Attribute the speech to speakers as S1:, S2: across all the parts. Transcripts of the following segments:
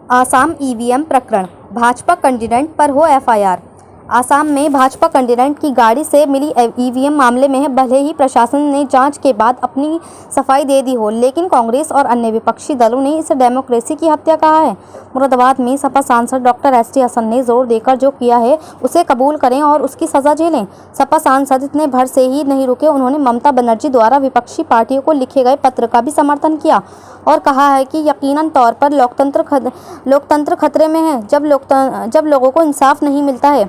S1: Assam EVM प्रकरण, Bhajpa candidate पर हो एफआईआर। आसाम में भाजपा कैंडिडेट की गाड़ी से मिली ईवीएम मामले में भले ही प्रशासन ने जांच के बाद अपनी सफाई दे दी हो, लेकिन कांग्रेस और अन्य विपक्षी दलों ने इसे डेमोक्रेसी की हत्या कहा है। मुरादाबाद में सपा सांसद डॉक्टर एसटी हसन ने जोर देकर जो किया है उसे कबूल करें और उसकी सजा झेलें। सपा सांसद इतने भर से ही नहीं रुके, उन्होंने ममता बनर्जी द्वारा विपक्षी पार्टियों को लिखे गए पत्र का भी समर्थन किया और कहा है कि यकीनन तौर पर लोकतंत्र खतरे में है। जब लोगों को इंसाफ नहीं मिलता है,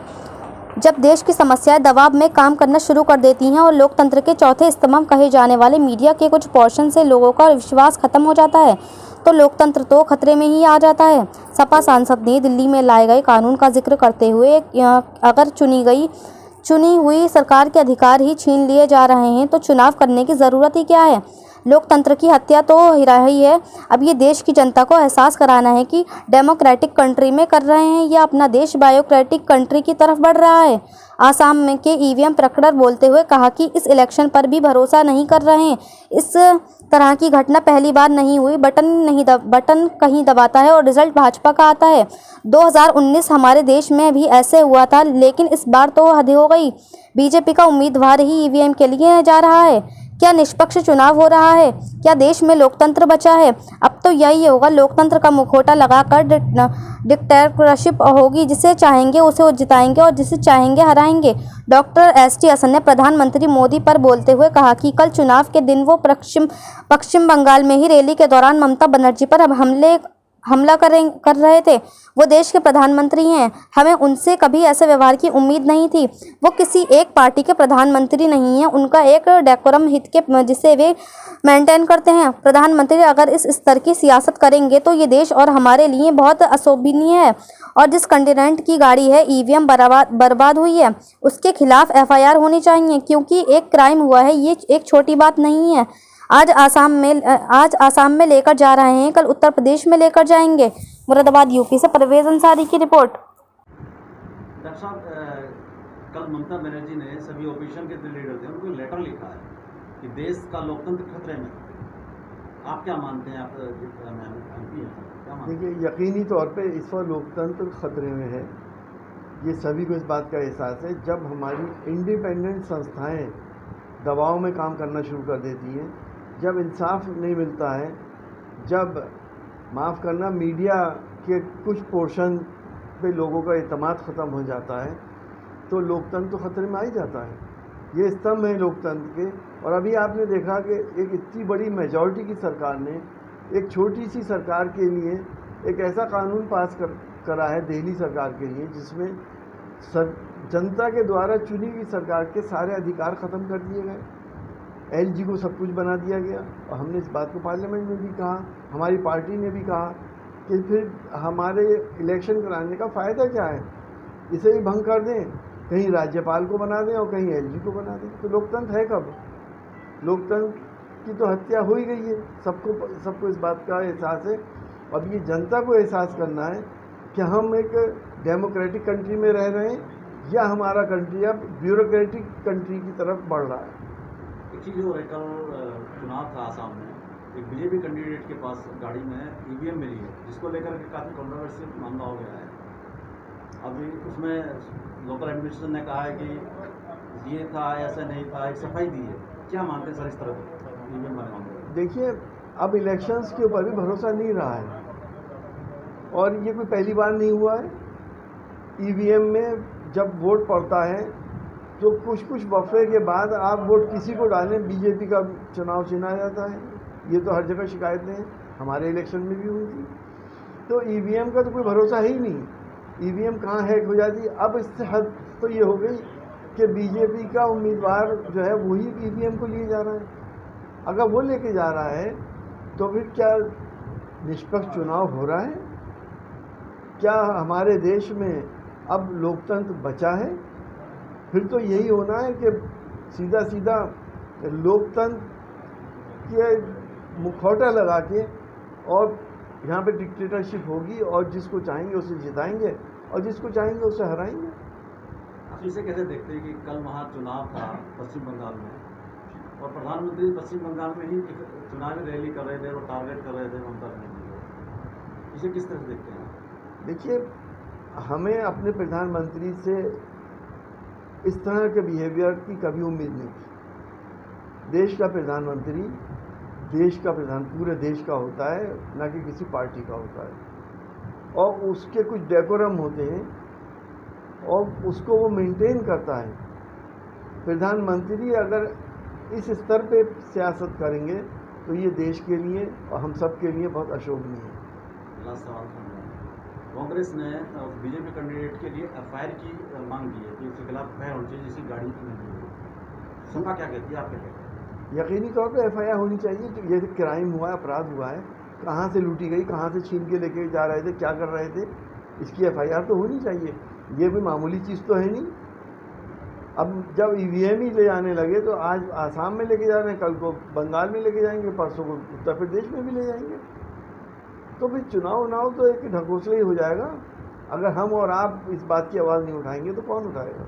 S1: जब देश की समस्याएं दबाव में काम करना शुरू कर देती हैं और लोकतंत्र के चौथे स्तंभ कहे जाने वाले मीडिया के कुछ पोर्शन से लोगों का विश्वास खत्म हो जाता है, तो लोकतंत्र तो खतरे में ही आ जाता है। सपा सांसद ने दिल्ली में लाए गए कानून का जिक्र करते हुए अगर चुनी हुई सरकार के अधिकार ही छीन लिए जा रहे हैं तो चुनाव करने की ज़रूरत ही क्या है। लोकतंत्र की हत्या तो हो रही है। अब ये देश की जनता को एहसास कराना है कि डेमोक्रेटिक कंट्री में कर रहे हैं या अपना देश बायोक्रेटिक कंट्री की तरफ बढ़ रहा है। आसाम में के ईवीएम प्रकरण बोलते हुए कहा कि इस इलेक्शन पर भी भरोसा नहीं कर रहे हैं। इस तरह की घटना पहली बार नहीं हुई। बटन कहीं दबाता है और रिजल्ट भाजपा का आता है। 2019 हमारे देश में भी ऐसे हुआ था, लेकिन इस बार तो हद हो गई। बीजेपी का उम्मीदवार ही ईवीएम के लिए जा रहा है। क्या निष्पक्ष चुनाव हो रहा है? क्या देश में लोकतंत्र बचा है? अब तो यही होगा, लोकतंत्र का मुखौटा लगाकर डिक्टेटरशिप होगी। जिसे चाहेंगे उसे जिताएंगे और जिसे चाहेंगे हराएंगे। डॉक्टर एसटी हसन ने प्रधानमंत्री मोदी पर बोलते हुए कहा कि कल चुनाव के दिन वो पश्चिम बंगाल में ही रैली के दौरान ममता बनर्जी पर हमला कर रहे थे। वो देश के प्रधानमंत्री हैं, हमें उनसे कभी ऐसे व्यवहार की उम्मीद नहीं थी। वो किसी एक पार्टी के प्रधानमंत्री नहीं हैं, उनका एक डेकोरम हित के जिसे वे मेंटेन करते हैं। प्रधानमंत्री अगर इस स्तर की सियासत करेंगे तो ये देश और हमारे लिए बहुत अशोभनीय है। और जिस कैंडिडेट की गाड़ी है ईवीएम बर्बाद हुई है, उसके खिलाफ एफआईआर होनी चाहिए, क्योंकि एक क्राइम हुआ है, ये एक छोटी बात नहीं है। आज आसाम में लेकर जा रहे हैं, कल उत्तर प्रदेश में लेकर जाएंगे। मुरादाबाद यूपी से परवेज अंसारी की रिपोर्ट।
S2: डॉक्टर साहब, कल ममता बनर्जी ने सभी ओपोजिशन के जो लीडर थे उनको लेटर लिखा है कि देश का लोकतंत्र खतरे में। आप क्या मानते हैं? आप एमपी हैं, क्या मानते हैं?
S3: देखिए, यकीनी तौर पे इस वक्त लोकतंत्र खतरे में है। ये सभी को इस बात का एहसास है। जब हमारी इंडिपेंडेंट संस्थाएं दबाव में काम करना शुरू कर देती हैं, जब इंसाफ नहीं मिलता है, जब माफ़ करना मीडिया के कुछ पोर्शन पे लोगों का एतमाद ख़त्म हो जाता है, तो लोकतंत्र तो ख़तरे में आ ही जाता है। ये स्तंभ है लोकतंत्र के। और अभी आपने देखा कि एक इतनी बड़ी मेजॉरिटी की सरकार ने एक छोटी सी सरकार के लिए एक ऐसा कानून पास करा है दिल्ली सरकार के लिए, जिसमें जनता के द्वारा चुनी हुई सरकार के सारे अधिकार ख़त्म कर दिए गए। एलजी को सब कुछ बना दिया गया। और हमने इस बात को पार्लियामेंट में भी कहा, हमारी पार्टी ने भी कहा कि फिर हमारे इलेक्शन कराने का फ़ायदा क्या है, इसे भी भंग कर दें, कहीं राज्यपाल को बना दें और कहीं एलजी को बना दें। तो लोकतंत्र है कब? लोकतंत्र की तो हत्या हो ही गई है। सबको इस बात का एहसास है। अब ये जनता को एहसास करना है कि हम एक डेमोक्रेटिक कंट्री में रह रहे हैं या हमारा कंट्री अब ब्यूरोक्रेटिक कंट्री की तरफ बढ़ रहा है।
S2: एक चीज़ हो रही, कल चुनाव था आसाम में, एक बीजेपी कैंडिडेट के पास गाड़ी में ईवीएम मिली है, जिसको लेकर के काफ़ी कंट्रोवर्शियल मामला हो गया है। अभी उसमें लोकल एडमिनिस्ट्रेशन ने कहा है कि ये था, ऐसा नहीं था, एक सफाई दी है। क्या मानते हैं सर इस तरह ईवीएम वाले मामले?
S3: देखिए, अब इलेक्शंस के ऊपर भी भरोसा नहीं रहा है और ये कोई पहली बार नहीं हुआ है। ईवीएम में जब वोट पड़ता है तो कुछ वफ़े के बाद आप वोट किसी को डालें, बीजेपी का चुनाव छिना जाता है। ये तो हर जगह शिकायतें हैं, हमारे इलेक्शन में भी हुई थी। तो ईवीएम का तो कोई भरोसा ही नहीं। ईवीएम कहाँ हैक हो जाती है। अब इससे हद तो ये हो गई कि बीजेपी का उम्मीदवार जो है वही ईवीएम को लिए जा रहा है। अगर वो लेके जा रहा है तो फिर क्या निष्पक्ष चुनाव हो रहा है? क्या हमारे देश में अब लोकतंत्र बचा है? फिर तो यही होना है कि सीधा लोकतंत्र के मुखौटा लगा के और यहाँ पे डिक्टेटरशिप होगी और जिसको चाहेंगे उसे जिताएंगे और जिसको चाहेंगे उसे हराएंगे।
S2: आप इसे कैसे देखते हैं कि कल वहाँ चुनाव था पश्चिम बंगाल में और प्रधानमंत्री पश्चिम बंगाल में ही चुनावी रैली कर रहे थे और टारगेट कर रहे थे ममता बनर्जी को, इसे किस तरह से देखते हैं?
S3: देखिए, हमें अपने प्रधानमंत्री से इस तरह के बिहेवियर की कभी उम्मीद नहीं थी। देश का प्रधानमंत्री पूरे देश का होता है, न कि किसी पार्टी का होता है, और उसके कुछ डेकोरम होते हैं और उसको वो मेंटेन करता है। प्रधानमंत्री अगर इस स्तर पे सियासत करेंगे तो ये देश के लिए और हम सब के लिए बहुत अशोभनीय है।
S2: लास्ट सवाल कांग्रेस ने बीजेपी कैंडिडेट के लिए एफआईआर की मांग की है कि उसके खिलाफ एफआईआर होनी चाहिए जिसकी गाड़ी मिली है। सपा क्या कहती है, आप क्या कहते हैं?
S3: यकीनी तौर पे एफआईआर होनी चाहिए। जो ये क्राइम हुआ है, अपराध हुआ है, कहाँ से लूटी गई, कहाँ से छीन के लेके जा रहे थे, क्या कर रहे थे, इसकी एफआईआर तो होनी चाहिए। ये भी मामूली चीज़ तो है नहीं। अब जब ईवीएम ही ले जाने लगे तो आज आसाम में लेके जा रहे हैं, कल को बंगाल में लेके जाएंगे, परसों को उत्तर प्रदेश में भी ले जाएंगे। तो फिर चुनाव तो एक ढकोसला ही हो जाएगा। अगर हम और आप इस बात की आवाज़ नहीं उठाएंगे तो कौन उठाएगा?